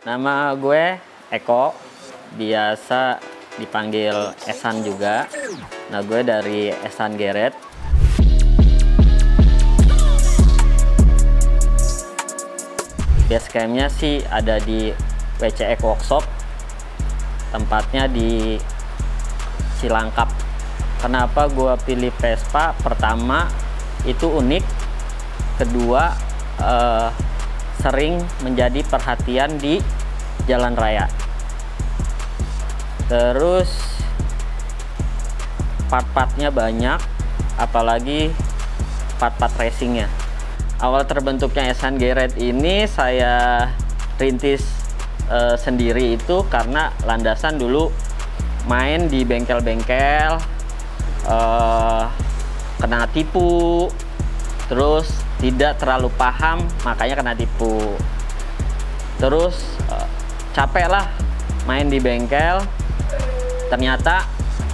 Nama gue Eko, biasa dipanggil Esan juga. Nah, gue dari Esan Garage. Basecampnya sih ada di WCX Workshop, tempatnya di Cilangkap. Kenapa gue pilih Vespa? Pertama, itu unik. Kedua, sering menjadi perhatian di jalan raya. Terus part-partnya banyak, apalagi part-part racingnya. Awal terbentuknya Esan Garage ini saya rintis sendiri itu karena landasan dulu main di bengkel-bengkel, kena tipu, terus tidak terlalu paham, makanya kena tipu. Terus capek lah main di bengkel, ternyata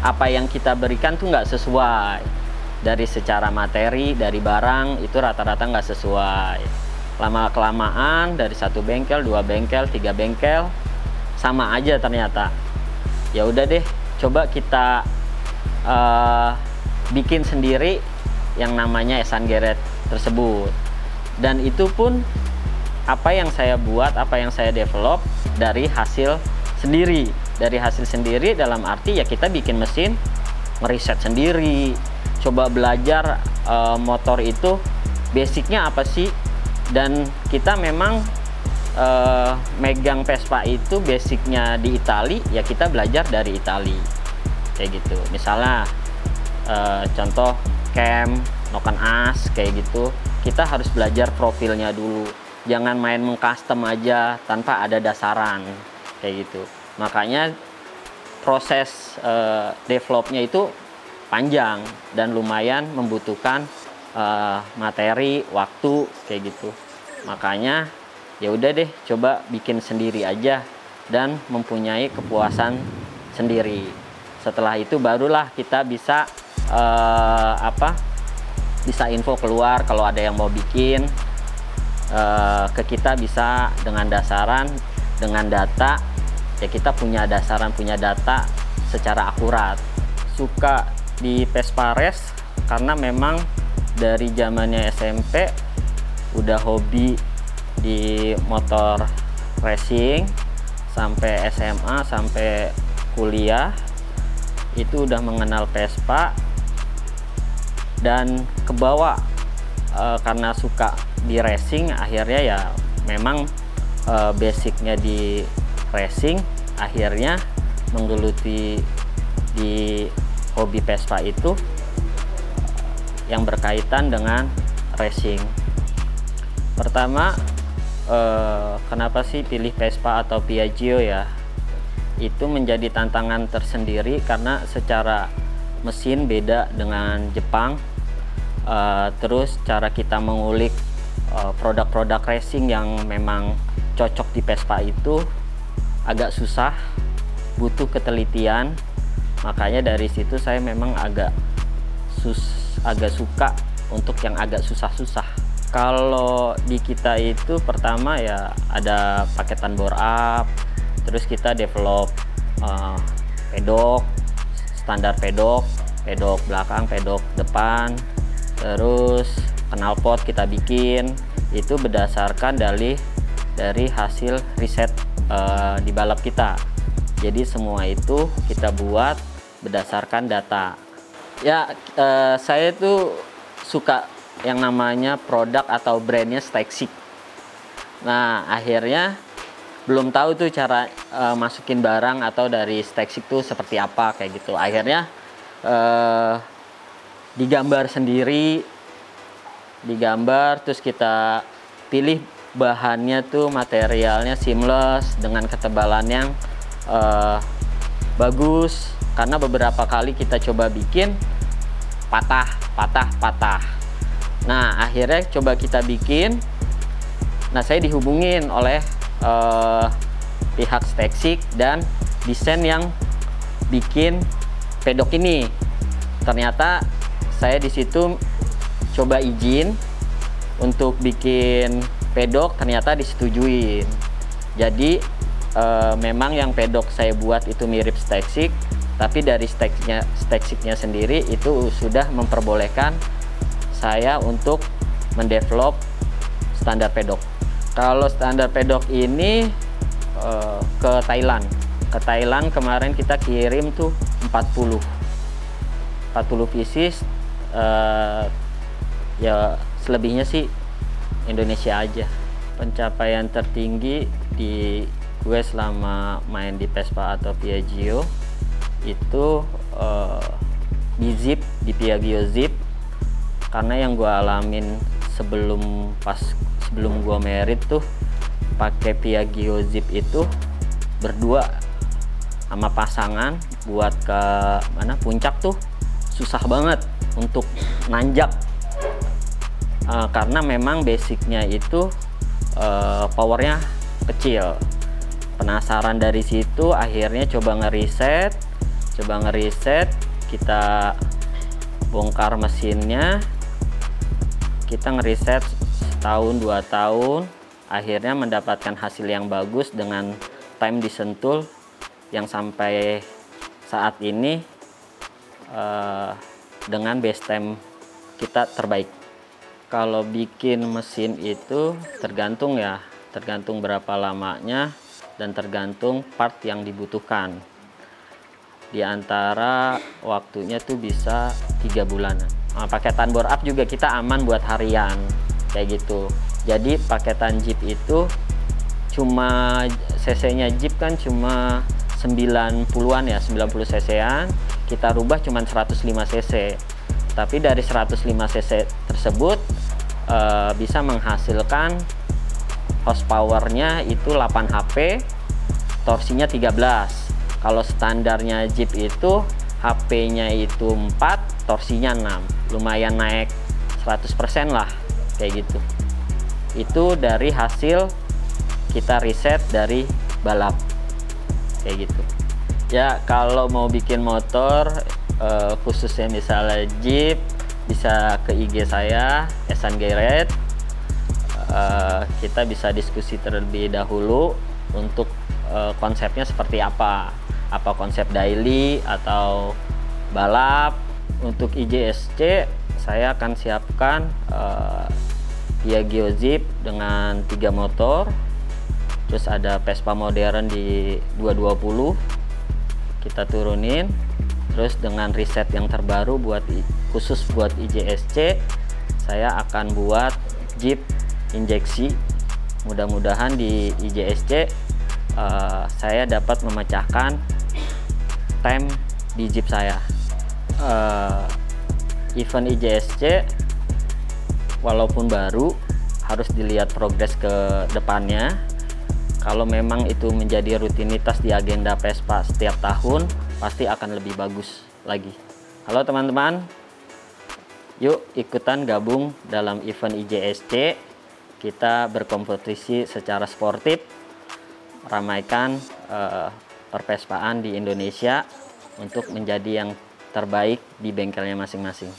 apa yang kita berikan tuh nggak sesuai. Dari secara materi, dari barang, itu rata-rata nggak sesuai. Lama-kelamaan dari satu bengkel, dua bengkel, tiga bengkel, sama aja ternyata. Ya udah deh, coba kita bikin sendiri yang namanya Esan Garage tersebut. Dan itu pun apa yang saya buat, apa yang saya develop dari hasil sendiri. Dari hasil sendiri dalam arti ya kita bikin mesin, ngeriset sendiri, coba belajar motor itu basicnya apa sih. Dan kita memang megang Vespa itu basicnya di Itali, ya kita belajar dari Itali kayak gitu. Misalnya contoh cam, noken as kayak gitu, kita harus belajar profilnya dulu, jangan main mengcustom aja tanpa ada dasaran kayak gitu. Makanya proses developnya itu panjang dan lumayan membutuhkan materi, waktu kayak gitu. Makanya ya udah deh, coba bikin sendiri aja dan mempunyai kepuasan sendiri. Setelah itu barulah kita bisa bisa info keluar kalau ada yang mau bikin ke kita, bisa dengan dasaran, dengan data. Ya kita punya dasaran, punya data secara akurat. Suka di Vespa Race karena memang dari zamannya SMP udah hobi di motor racing, sampai SMA, sampai kuliah itu udah mengenal Vespa dan kebawa karena suka di racing. Akhirnya ya memang basicnya di racing, akhirnya menggeluti di hobi Vespa itu yang berkaitan dengan racing. Pertama, kenapa sih pilih Vespa atau Piaggio ya? Itu menjadi tantangan tersendiri karena secara mesin beda dengan Jepang. Terus cara kita mengulik produk-produk racing yang memang cocok di Vespa itu agak susah, butuh ketelitian. Makanya dari situ saya memang agak suka untuk yang agak susah-susah. Kalau di kita itu pertama ya ada paketan bore up, terus kita develop pedok, standar pedok belakang, pedok depan, terus knalpot kita bikin. Itu berdasarkan dari hasil riset di balap kita. Jadi semua itu kita buat berdasarkan data. Ya saya tuh suka yang namanya produk atau brandnya Stexik. Nah akhirnya belum tahu tuh cara masukin barang atau dari Stexik tuh seperti apa kayak gitu. Akhirnya digambar sendiri, terus kita pilih bahannya tuh, materialnya seamless dengan ketebalan yang bagus, karena beberapa kali kita coba bikin patah. Nah akhirnya coba kita bikin. Nah saya dihubungin oleh pihak Stexik dan desain yang bikin pedok ini. Ternyata saya di situ coba izin untuk bikin pedok, ternyata disetujuin. Jadi memang yang pedok saya buat itu mirip Stackstick, tapi dari Stacksticknya sendiri itu sudah memperbolehkan saya untuk mendevelop standar pedok. Kalau standar pedok ini ke Thailand. Ke Thailand kemarin kita kirim tuh 40 pieces, ya selebihnya sih Indonesia aja. Pencapaian tertinggi di gue selama main di Vespa atau Piaggio itu di Zip, di Piaggio Zip, karena yang gue alamin sebelum gue merit tuh pakai Piaggio Zip itu berdua sama pasangan buat ke mana puncak tuh susah banget untuk nanjak, karena memang basicnya itu powernya kecil. Penasaran dari situ akhirnya coba ngeriset, kita bongkar mesinnya, kita ngeriset setahun 2 tahun, akhirnya mendapatkan hasil yang bagus dengan time di Sentul yang sampai saat ini dengan base time kita terbaik. Kalau bikin mesin itu tergantung berapa lamanya dan tergantung part yang dibutuhkan. Di antara waktunya tuh bisa 3 bulanan. Paketan bore up juga kita aman buat harian kayak gitu. Jadi paketan Jeep itu cuma cc-nya Jeep kan cuma 90-an ya, 90 cc-an, kita rubah cuma 105 cc. Tapi dari 105 cc tersebut bisa menghasilkan horsepower-nya itu 8 HP, torsinya 13. Kalau standarnya Jeep itu HP-nya itu 4, torsinya 6. Lumayan naik 100% lah kayak gitu. Itu dari hasil kita riset dari balap kayak gitu. Ya kalau mau bikin motor khususnya misalnya Jeep, bisa ke IG saya Ehsan Geret. Kita bisa diskusi terlebih dahulu untuk konsepnya seperti apa konsep daily atau balap. Untuk IJSC saya akan siapkan Piaggio Zip dengan 3 motor, terus ada Vespa modern di 220 kita turunin, terus dengan riset yang terbaru khusus buat IJSC saya akan buat Jeep injeksi. Mudah-mudahan di IJSC saya dapat memecahkan time di Jeep saya. Event IJSC walaupun baru harus dilihat progres ke depannya. Kalau memang itu menjadi rutinitas di agenda Vespa setiap tahun, pasti akan lebih bagus lagi. Halo teman-teman, yuk ikutan gabung dalam event IJSC. Kita berkompetisi secara sportif, ramaikan pervespaan di Indonesia untuk menjadi yang terbaik di bengkelnya masing-masing.